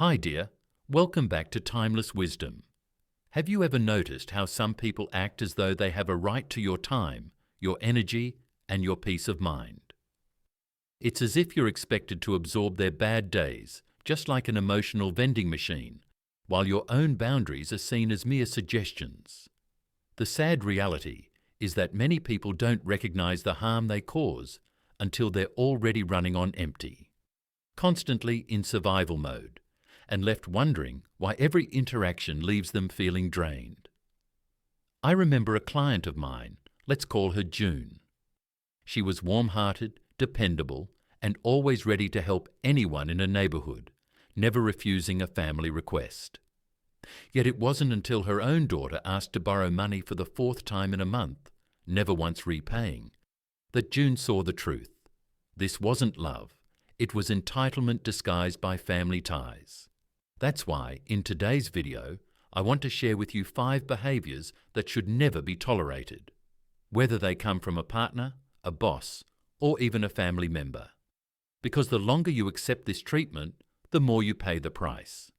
Hi dear, welcome back to Timeless Wisdom. Have you ever noticed how some people act as though they have a right to your time, your energy, and your peace of mind? It's as if you're expected to absorb their bad days, just like an emotional vending machine, while your own boundaries are seen as mere suggestions. The sad reality is that many people don't recognize the harm they cause until they're already running on empty, constantly in survival mode, and left wondering why every interaction leaves them feeling drained. I remember a client of mine, let's call her June. She was warm-hearted, dependable, and always ready to help anyone in her neighborhood, never refusing a family request. Yet it wasn't until her own daughter asked to borrow money for the fourth time in a month, never once repaying, that June saw the truth. This wasn't love. It was entitlement disguised by family ties. That's why, in today's video, I want to share with you 5 behaviors that should never be tolerated, whether they come from a partner, a boss, or even a family member. Because the longer you accept this treatment, the more you pay the price.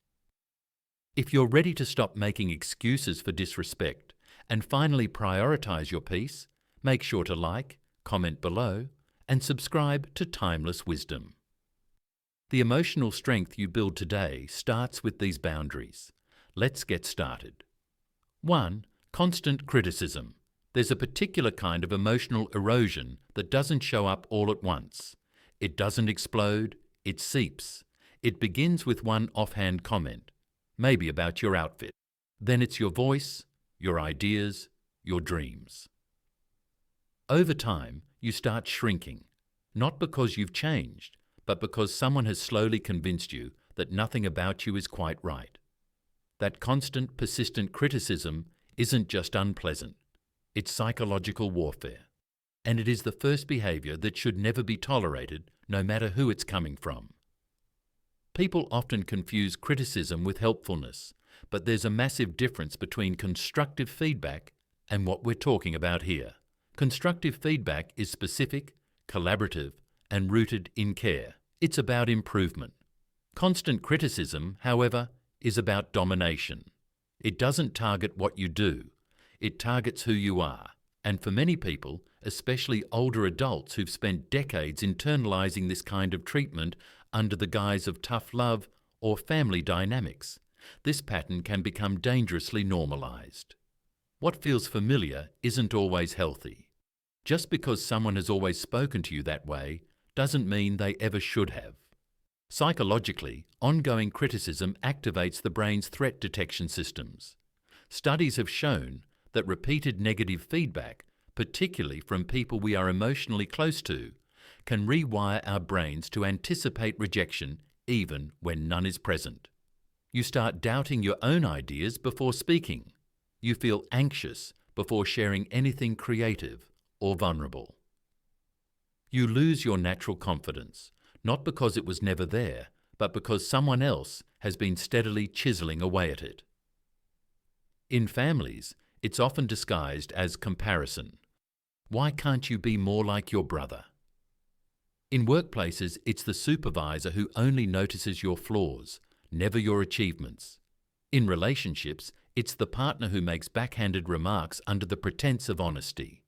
If you're ready to stop making excuses for disrespect and finally prioritize your peace, make sure to like, comment below, and subscribe to Timeless Wisdom. The emotional strength you build today starts with these boundaries. Let's get started. 1. Constant criticism. There's a particular kind of emotional erosion that doesn't show up all at once. It doesn't explode, it seeps. It begins with one offhand comment, maybe about your outfit. Then it's your voice, your ideas, your dreams. Over time, you start shrinking, not because you've changed, but because someone has slowly convinced you that nothing about you is quite right. That constant, persistent criticism isn't just unpleasant, it's psychological warfare. And it is the first behavior that should never be tolerated, no matter who it's coming from. People often confuse criticism with helpfulness, but there's a massive difference between constructive feedback and what we're talking about here. Constructive feedback is specific, collaborative, and rooted in care. It's about improvement. Constant criticism, however, is about domination. It doesn't target what you do. It targets who you are. And for many people, especially older adults who've spent decades internalizing this kind of treatment under the guise of tough love or family dynamics, this pattern can become dangerously normalized. What feels familiar isn't always healthy. Just because someone has always spoken to you that way doesn't mean they ever should have. Psychologically, ongoing criticism activates the brain's threat detection systems. Studies have shown that repeated negative feedback, particularly from people we are emotionally close to, can rewire our brains to anticipate rejection even when none is present. You start doubting your own ideas before speaking. You feel anxious before sharing anything creative or vulnerable. You lose your natural confidence, not because it was never there, but because someone else has been steadily chiseling away at it. In families, it's often disguised as comparison. Why can't you be more like your brother? In workplaces, it's the supervisor who only notices your flaws, never your achievements. In relationships, it's the partner who makes backhanded remarks under the pretense of honesty.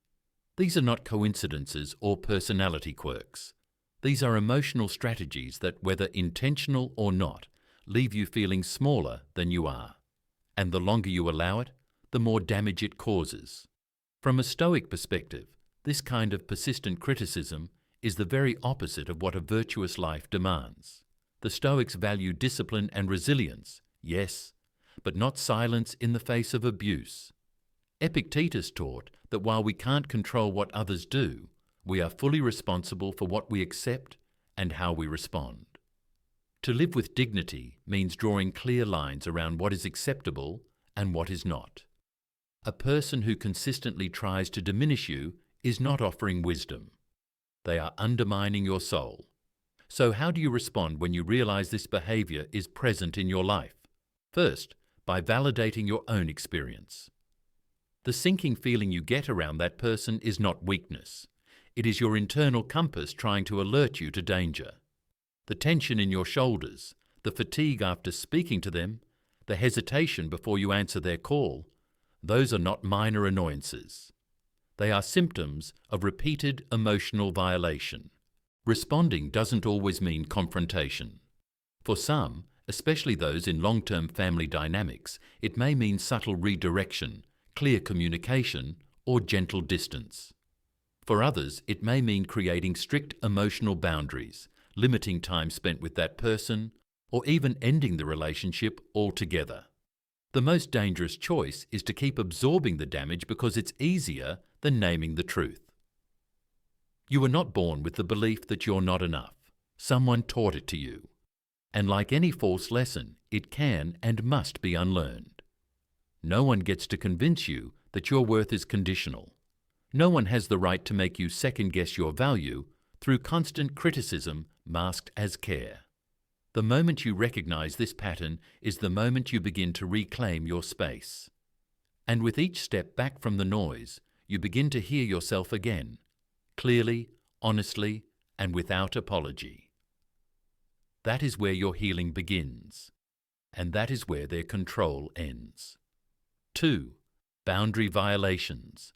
These are not coincidences or personality quirks. These are emotional strategies that, whether intentional or not, leave you feeling smaller than you are. And the longer you allow it, the more damage it causes. From a stoic perspective, this kind of persistent criticism is the very opposite of what a virtuous life demands. The Stoics value discipline and resilience, yes, but not silence in the face of abuse. Epictetus taught that while we can't control what others do, we are fully responsible for what we accept and how we respond. To live with dignity means drawing clear lines around what is acceptable and what is not. A person who consistently tries to diminish you is not offering wisdom. They are undermining your soul. So how do you respond when you realize this behavior is present in your life? First, by validating your own experience. The sinking feeling you get around that person is not weakness. It is your internal compass trying to alert you to danger. The tension in your shoulders, the fatigue after speaking to them, the hesitation before you answer their call, those are not minor annoyances. They are symptoms of repeated emotional violation. Responding doesn't always mean confrontation. For some, especially those in long-term family dynamics, it may mean subtle redirection, clear communication, or gentle distance. For others, it may mean creating strict emotional boundaries, limiting time spent with that person, or even ending the relationship altogether. The most dangerous choice is to keep absorbing the damage because it's easier than naming the truth. You were not born with the belief that you're not enough. Someone taught it to you. And like any false lesson, it can and must be unlearned. No one gets to convince you that your worth is conditional. No one has the right to make you second-guess your value through constant criticism masked as care. The moment you recognize this pattern is the moment you begin to reclaim your space. And with each step back from the noise, you begin to hear yourself again, clearly, honestly, and without apology. That is where your healing begins, and that is where their control ends. 2. Boundary violations.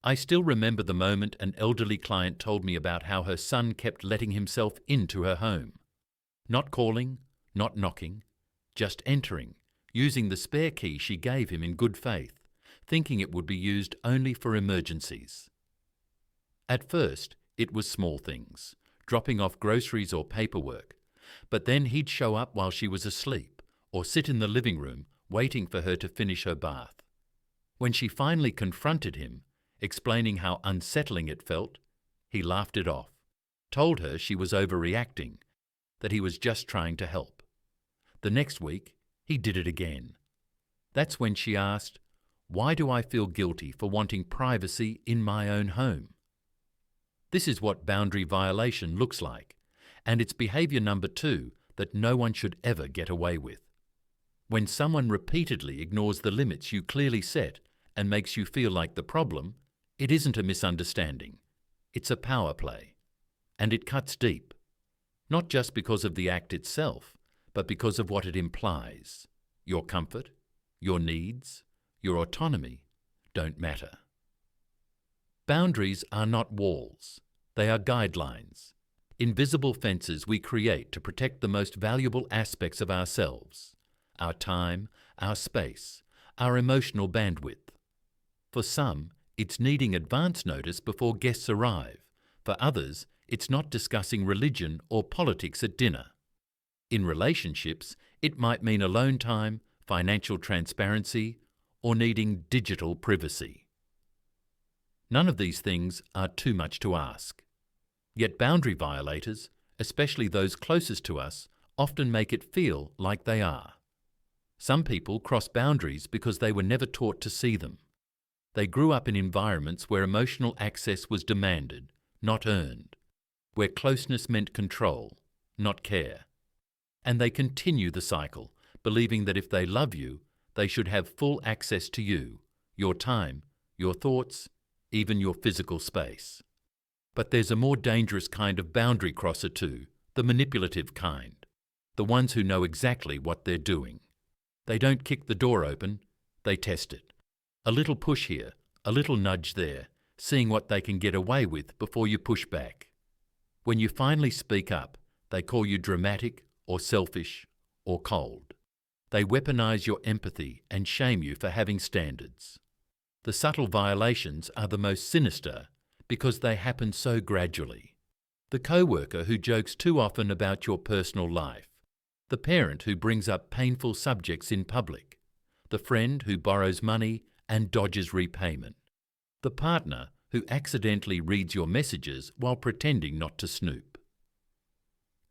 I still remember the moment an elderly client told me about how her son kept letting himself into her home. Not calling, not knocking, just entering, using the spare key she gave him in good faith, thinking it would be used only for emergencies. At first, it was small things, dropping off groceries or paperwork, but then he'd show up while she was asleep or sit in the living room waiting for her to finish her bath. When she finally confronted him, explaining how unsettling it felt, he laughed it off, told her she was overreacting, that he was just trying to help. The next week, he did it again. That's when she asked, "Why do I feel guilty for wanting privacy in my own home?" This is what boundary violation looks like, and it's behavior number 2 that no one should ever get away with. When someone repeatedly ignores the limits you clearly set and makes you feel like the problem, it isn't a misunderstanding. It's a power play. And it cuts deep. Not just because of the act itself, but because of what it implies. Your comfort, your needs, your autonomy don't matter. Boundaries are not walls. They are guidelines. Invisible fences we create to protect the most valuable aspects of ourselves: our time, our space, our emotional bandwidth. For some, it's needing advance notice before guests arrive. For others, it's not discussing religion or politics at dinner. In relationships, it might mean alone time, financial transparency, or needing digital privacy. None of these things are too much to ask. Yet boundary violators, especially those closest to us, often make it feel like they are. Some people cross boundaries because they were never taught to see them. They grew up in environments where emotional access was demanded, not earned, where closeness meant control, not care. And they continue the cycle, believing that if they love you, they should have full access to you, your time, your thoughts, even your physical space. But there's a more dangerous kind of boundary crosser too, the manipulative kind, the ones who know exactly what they're doing. They don't kick the door open, they test it. A little push here, a little nudge there, seeing what they can get away with before you push back. When you finally speak up, they call you dramatic or selfish or cold. They weaponize your empathy and shame you for having standards. The subtle violations are the most sinister because they happen so gradually. The co-worker who jokes too often about your personal life, the parent who brings up painful subjects in public, the friend who borrows money and dodges repayment, the partner who accidentally reads your messages while pretending not to snoop.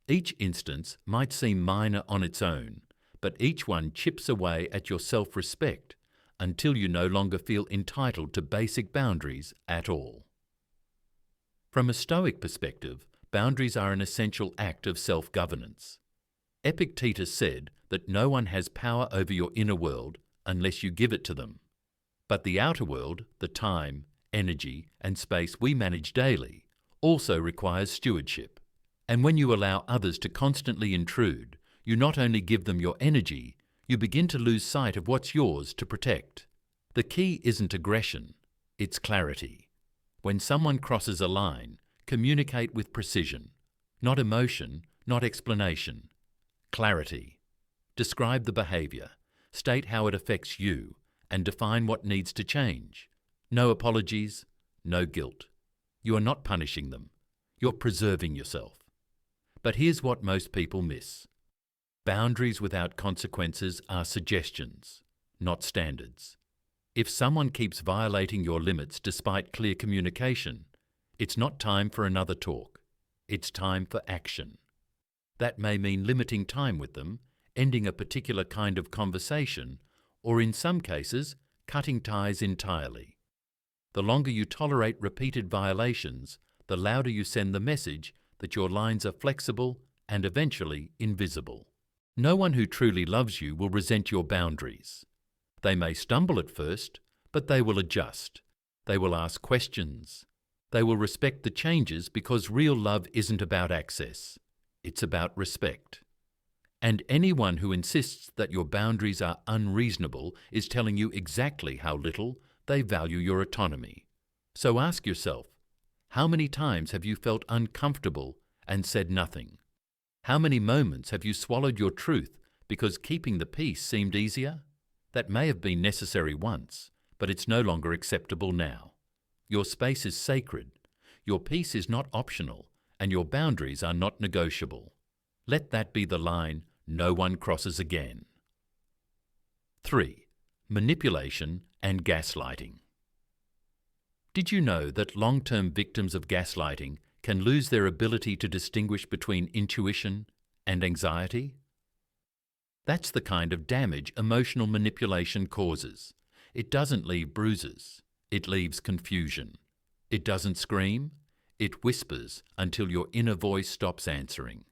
Each instance might seem minor on its own, but each one chips away at your self-respect until you no longer feel entitled to basic boundaries at all. From a stoic perspective, boundaries are an essential act of self-governance. Epictetus said that no one has power over your inner world unless you give it to them. But the outer world, the time, energy, and space we manage daily, also requires stewardship. And when you allow others to constantly intrude, You not only give them your energy, you begin to lose sight of what's yours to protect. The key isn't aggression, it's clarity. When someone crosses a line, communicate with precision. Not emotion, not explanation. Clarity. Describe the behavior, state how it affects you, and define what needs to change. No apologies, no guilt. You are not punishing them. You're preserving yourself. But here's what most people miss. Boundaries without consequences are suggestions, not standards. If someone keeps violating your limits despite clear communication, it's not time for another talk. It's time for action. That may mean limiting time with them, ending a particular kind of conversation, or in some cases, cutting ties entirely. The longer you tolerate repeated violations, the louder you send the message that your lines are flexible and eventually invisible. No one who truly loves you will resent your boundaries. They may stumble at first, but they will adjust. They will ask questions. They will respect the changes because real love isn't about access. It's about respect. And anyone who insists that your boundaries are unreasonable is telling you exactly how little they value your autonomy. So ask yourself, how many times have you felt uncomfortable and said nothing? How many moments have you swallowed your truth because keeping the peace seemed easier? That may have been necessary once, but it's no longer acceptable now. Your space is sacred, your peace is not optional, and your boundaries are not negotiable. Let that be the line no one crosses again. 3. Manipulation and gaslighting. Did you know that long-term victims of gaslighting can lose their ability to distinguish between intuition and anxiety? That's the kind of damage emotional manipulation causes. It doesn't leave bruises. It leaves confusion. It doesn't scream. It whispers until your inner voice stops answering.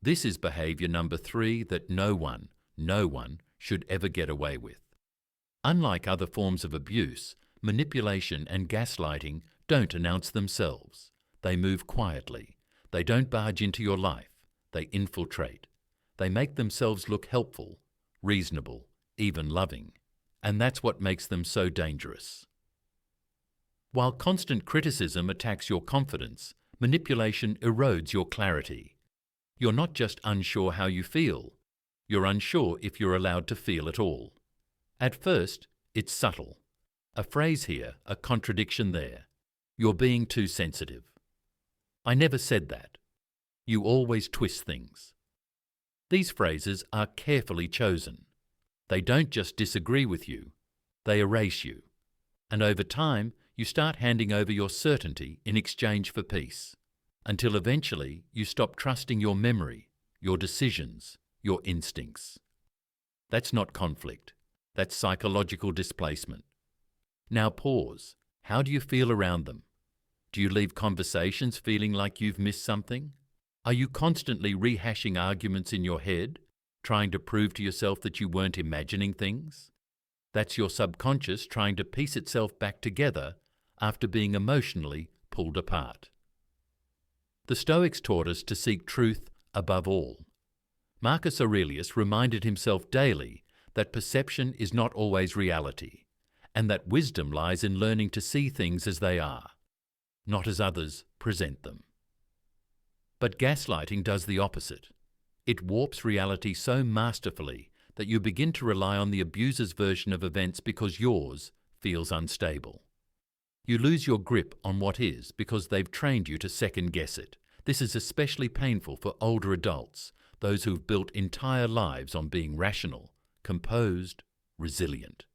This is behavior number 3 that no one should ever get away with. Unlike other forms of abuse, manipulation and gaslighting don't announce themselves. They move quietly. They don't barge into your life. They infiltrate. They make themselves look helpful, reasonable, even loving. And that's what makes them so dangerous. While constant criticism attacks your confidence, manipulation erodes your clarity. You're not just unsure how you feel. You're unsure if you're allowed to feel at all. At first, it's subtle. A phrase here, a contradiction there. You're being too sensitive. I never said that. You always twist things. These phrases are carefully chosen. They don't just disagree with you, they erase you. And over time, you start handing over your certainty in exchange for peace, until eventually you stop trusting your memory, your decisions, your instincts. That's not conflict. That's psychological displacement. Now pause. How do you feel around them? Do you leave conversations feeling like you've missed something? Are you constantly rehashing arguments in your head, trying to prove to yourself that you weren't imagining things? That's your subconscious trying to piece itself back together after being emotionally pulled apart. The Stoics taught us to seek truth above all. Marcus Aurelius reminded himself daily that perception is not always reality, and that wisdom lies in learning to see things as they are, not as others present them. But gaslighting does the opposite. It warps reality so masterfully that you begin to rely on the abuser's version of events because yours feels unstable. You lose your grip on what is because they've trained you to second-guess it. This is especially painful for older adults, those who've built entire lives on being rational, composed, resilient.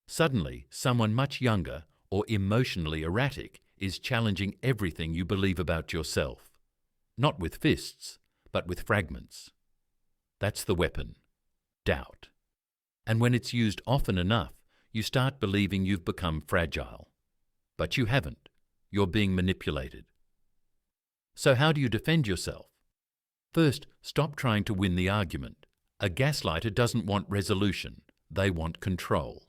Suddenly, someone much younger or emotionally erratic is challenging everything you believe about yourself. Not with fists, but with fragments. That's the weapon. Doubt. And when it's used often enough, you start believing you've become fragile. But you haven't. You're being manipulated. So how do you defend yourself? First, stop trying to win the argument. A gaslighter doesn't want resolution. They want control.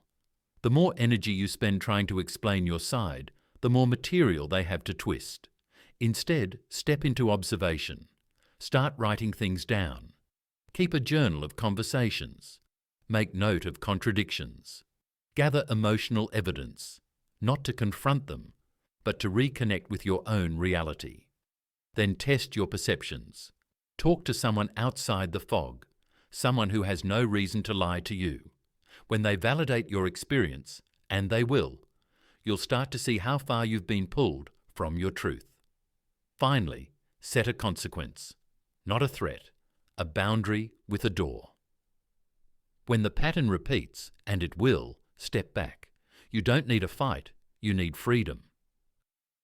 The more energy you spend trying to explain your side, the more material they have to twist. Instead, step into observation. Start writing things down. Keep a journal of conversations. Make note of contradictions. Gather emotional evidence, not to confront them, but to reconnect with your own reality. Then test your perceptions. Talk to someone outside the fog, someone who has no reason to lie to you. When they validate your experience, and they will, you'll start to see how far you've been pulled from your truth. Finally, set a consequence, not a threat, a boundary with a door. When the pattern repeats, and it will, step back. You don't need a fight, you need freedom.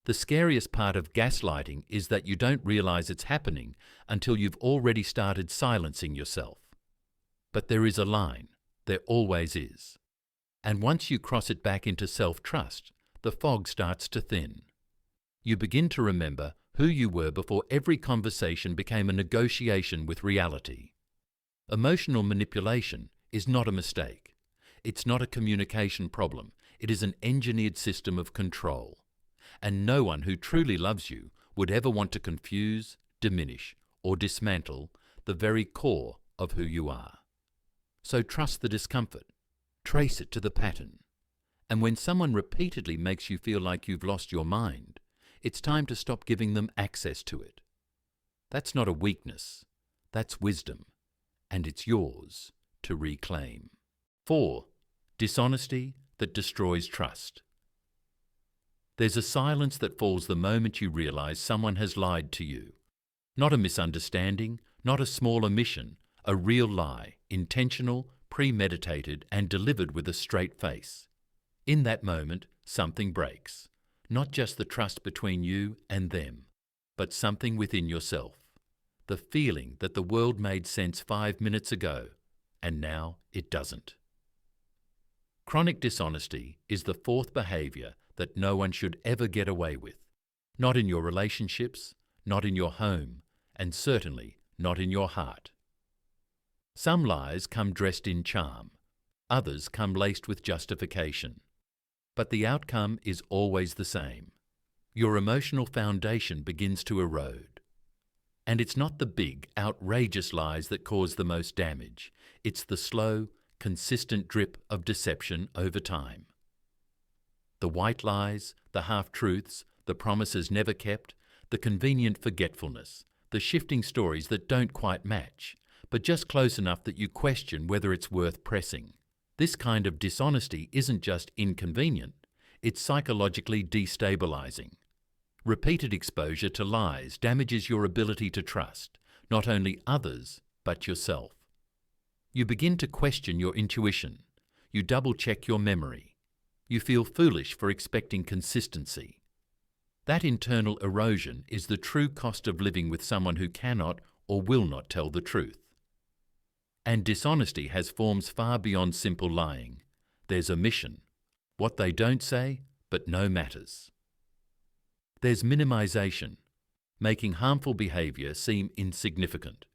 The scariest part of gaslighting is that you don't realize it's happening until you've already started silencing yourself. But there is a line, there always is. And once you cross it back into self-trust, the fog starts to thin. You begin to remember who you were before every conversation became a negotiation with reality. Emotional manipulation is not a mistake. It's not a communication problem. It is an engineered system of control. And no one who truly loves you would ever want to confuse, diminish, or dismantle the very core of who you are. So trust the discomfort. Trace it to the pattern. And when someone repeatedly makes you feel like you've lost your mind, it's time to stop giving them access to it. That's not a weakness. That's wisdom. And it's yours to reclaim. 4. Dishonesty that destroys trust. There's a silence that falls the moment you realize someone has lied to you. Not a misunderstanding, not a small omission, a real lie, intentional, premeditated, and delivered with a straight face. In that moment, something breaks. Not just the trust between you and them, but something within yourself. The feeling that the world made sense 5 minutes ago, and now it doesn't. Chronic dishonesty is the 4th behavior that no one should ever get away with. Not in your relationships, not in your home, and certainly not in your heart. Some lies come dressed in charm. Others come laced with justification. But the outcome is always the same. Your emotional foundation begins to erode. And it's not the big, outrageous lies that cause the most damage. It's the slow, consistent drip of deception over time. The white lies, the half-truths, the promises never kept, the convenient forgetfulness, the shifting stories that don't quite match, but just close enough that you question whether it's worth pressing. This kind of dishonesty isn't just inconvenient, it's psychologically destabilizing. Repeated exposure to lies damages your ability to trust, not only others, but yourself. You begin to question your intuition. You double-check your memory. You feel foolish for expecting consistency. That internal erosion is the true cost of living with someone who cannot or will not tell the truth. And dishonesty has forms far beyond simple lying. There's omission, what they don't say, but no matters. There's minimization, making harmful behavior seem insignificant.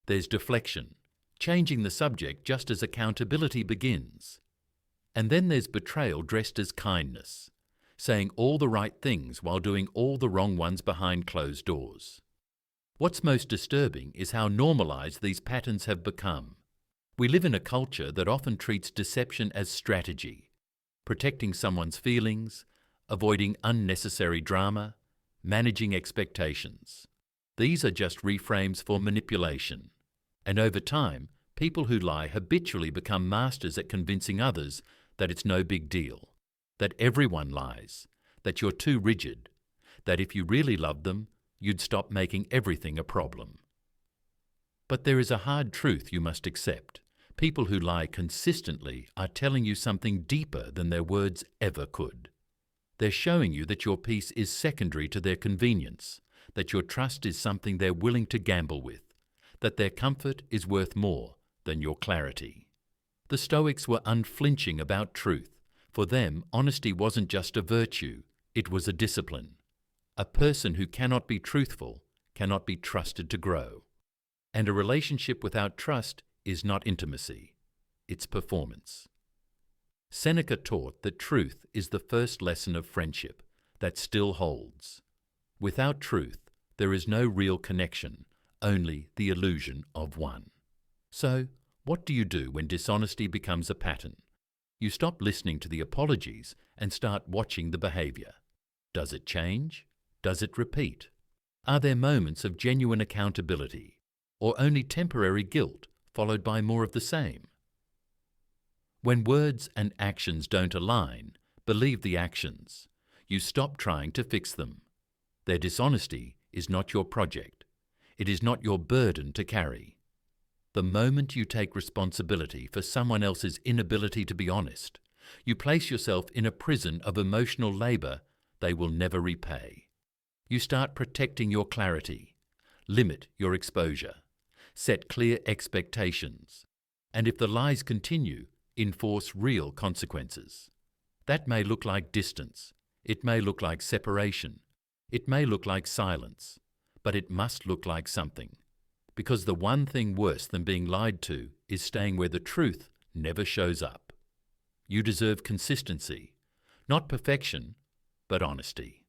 There's deflection, changing the subject just as accountability begins. And then there's betrayal dressed as kindness, saying all the right things while doing all the wrong ones behind closed doors. What's most disturbing is how normalized these patterns have become. We live in a culture that often treats deception as strategy, protecting someone's feelings, avoiding unnecessary drama, managing expectations. These are just reframes for manipulation. And over time, people who lie habitually become masters at convincing others that it's no big deal, that everyone lies, that you're too rigid, that if you really loved them, you'd stop making everything a problem. But there is a hard truth you must accept. People who lie consistently are telling you something deeper than their words ever could. They're showing you that your peace is secondary to their convenience, that your trust is something they're willing to gamble with, that their comfort is worth more than your clarity. The Stoics were unflinching about truth. For them, honesty wasn't just a virtue, it was a discipline. A person who cannot be truthful cannot be trusted to grow. And a relationship without trust is not intimacy, it's performance. Seneca taught that truth is the first lesson of friendship that still holds. Without truth, there is no real connection, only the illusion of one. So, what do you do when dishonesty becomes a pattern? You stop listening to the apologies and start watching the behavior. Does it change? Does it repeat? Are there moments of genuine accountability, or only temporary guilt followed by more of the same? When words and actions don't align, believe the actions. You stop trying to fix them. Their dishonesty is not your project. It is not your burden to carry. The moment you take responsibility for someone else's inability to be honest, you place yourself in a prison of emotional labor they will never repay. You start protecting your clarity, limit your exposure, set clear expectations, and if the lies continue, enforce real consequences. That may look like distance, it may look like separation, it may look like silence, but it must look like something. Because the one thing worse than being lied to is staying where the truth never shows up. You deserve consistency, not perfection, but honesty.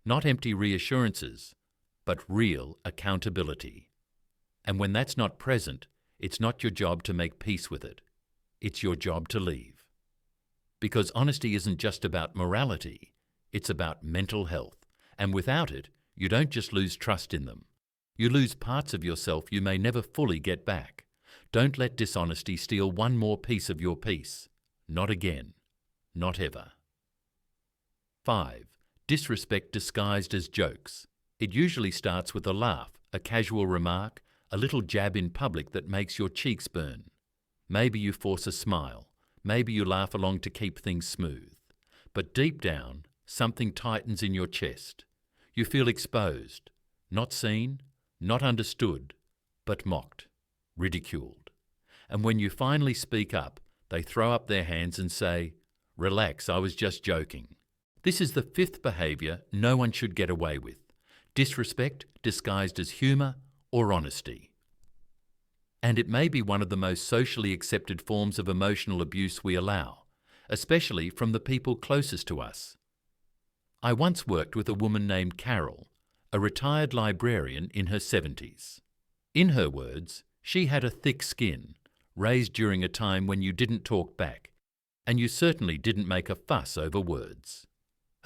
Not empty reassurances, but real accountability. And when that's not present, it's not your job to make peace with it. It's your job to leave. Because honesty isn't just about morality, it's about mental health. And without it, you don't just lose trust in them. You lose parts of yourself you may never fully get back. Don't let dishonesty steal one more piece of your peace. Not again. Not ever. 5. Disrespect disguised as jokes. It usually starts with a laugh, a casual remark, a little jab in public that makes your cheeks burn. Maybe you force a smile. Maybe you laugh along to keep things smooth. But deep down, something tightens in your chest. You feel exposed, not seen, not understood, but mocked, ridiculed. And when you finally speak up, they throw up their hands and say, "Relax, I was just joking." This is the 5th behaviour no one should get away with. Disrespect disguised as humour or honesty. And it may be one of the most socially accepted forms of emotional abuse we allow, especially from the people closest to us. I once worked with a woman named Carol, a retired librarian in her 70s. In her words, she had a thick skin, raised during a time when you didn't talk back, and you certainly didn't make a fuss over words.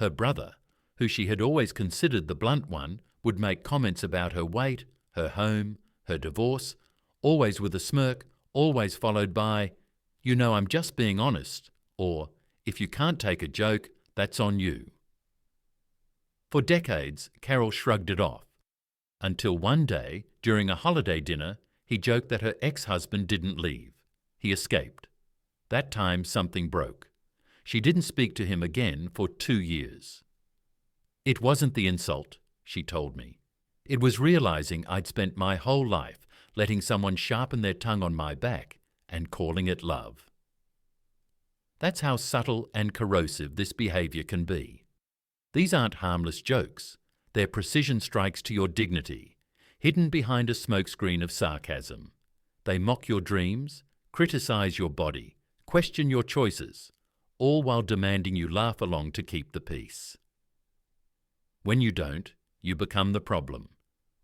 Her brother, who she had always considered the blunt one, would make comments about her weight, her home, her divorce, always with a smirk, always followed by, "You know, I'm just being honest," or, "If you can't take a joke, that's on you." For decades, Carol shrugged it off, until one day, during a holiday dinner, he joked that her ex-husband didn't leave. He escaped. That time something broke. She didn't speak to him again for 2 years. It wasn't the insult, she told me. It was realizing I'd spent my whole life letting someone sharpen their tongue on my back and calling it love. That's how subtle and corrosive this behavior can be. These aren't harmless jokes. They're precision strikes to your dignity, hidden behind a smokescreen of sarcasm. They mock your dreams, criticize your body, question your choices, all while demanding you laugh along to keep the peace. When you don't, you become the problem.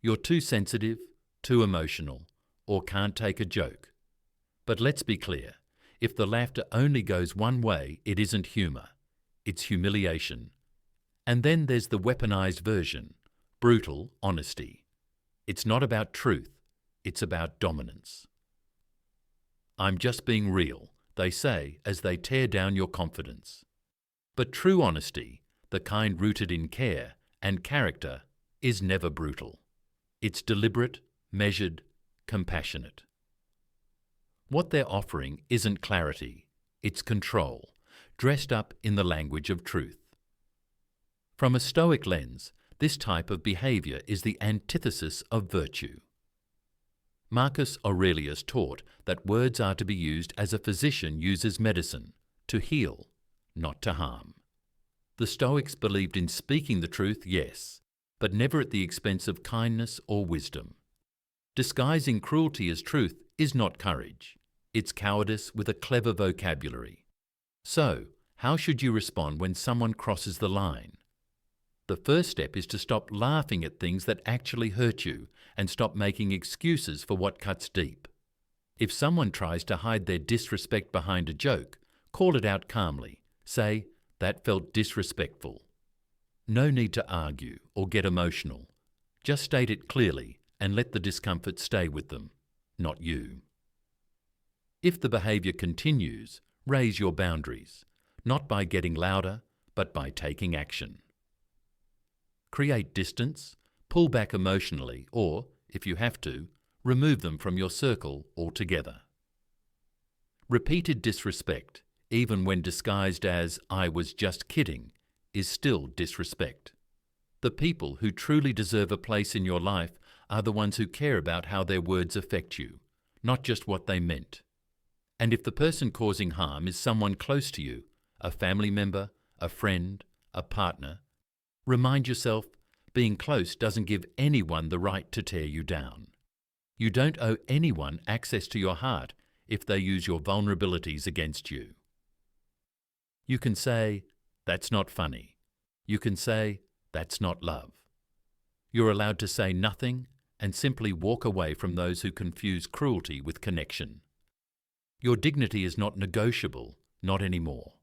You're too sensitive, too emotional, or can't take a joke. But let's be clear, if the laughter only goes one way, it isn't humour, it's humiliation. And then there's the weaponized version, brutal honesty. It's not about truth, it's about dominance. "I'm just being real," they say as they tear down your confidence. But true honesty, the kind rooted in care and character, is never brutal. It's deliberate, measured, compassionate. What they're offering isn't clarity, it's control, dressed up in the language of truth. From a stoic lens, this type of behaviour is the antithesis of virtue. Marcus Aurelius taught that words are to be used as a physician uses medicine, to heal, not to harm. The Stoics believed in speaking the truth, yes, but never at the expense of kindness or wisdom. Disguising cruelty as truth is not courage. It's cowardice with a clever vocabulary. So, how should you respond when someone crosses the line? The first step is to stop laughing at things that actually hurt you and stop making excuses for what cuts deep. If someone tries to hide their disrespect behind a joke, call it out calmly. Say, "That felt disrespectful." No need to argue or get emotional. Just state it clearly and let the discomfort stay with them, not you. If the behaviour continues, raise your boundaries, not by getting louder, but by taking action. Create distance, pull back emotionally, or, if you have to, remove them from your circle altogether. Repeated disrespect, even when disguised as "I was just kidding," is still disrespect. The people who truly deserve a place in your life are the ones who care about how their words affect you, not just what they meant. And if the person causing harm is someone close to you, a family member, a friend, a partner, remind yourself, being close doesn't give anyone the right to tear you down. You don't owe anyone access to your heart if they use your vulnerabilities against you. You can say, "That's not funny." You can say, "That's not love." You're allowed to say nothing and simply walk away from those who confuse cruelty with connection. Your dignity is not negotiable, not anymore.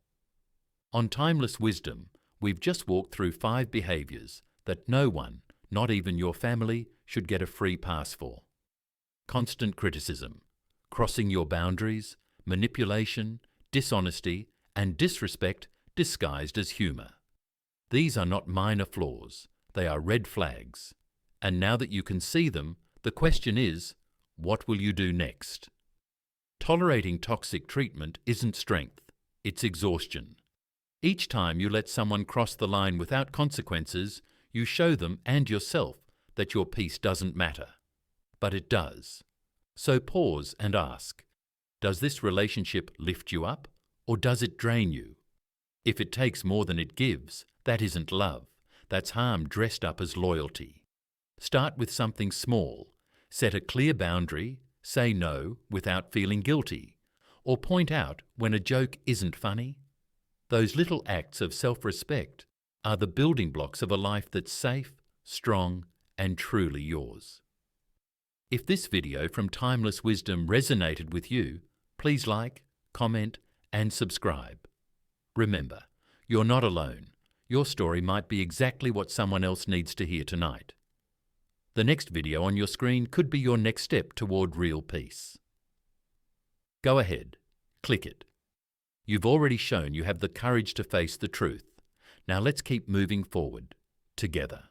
On Timeless Wisdom, we've just walked through 5 behaviours that no one, not even your family, should get a free pass for. Constant criticism, crossing your boundaries, manipulation, dishonesty, and disrespect disguised as humour. These are not minor flaws, they are red flags. And now that you can see them, the question is, what will you do next? Tolerating toxic treatment isn't strength, it's exhaustion. Each time you let someone cross the line without consequences, you show them and yourself that your peace doesn't matter. But it does. So pause and ask, does this relationship lift you up, or does it drain you? If it takes more than it gives, that isn't love. That's harm dressed up as loyalty. Start with something small. Set a clear boundary, say no without feeling guilty, or point out when a joke isn't funny. Those little acts of self-respect are the building blocks of a life that's safe, strong, and truly yours. If this video from Timeless Wisdom resonated with you, please like, comment, and subscribe. Remember, you're not alone. Your story might be exactly what someone else needs to hear tonight. The next video on your screen could be your next step toward real peace. Go ahead, click it. You've already shown you have the courage to face the truth. Now let's keep moving forward, together.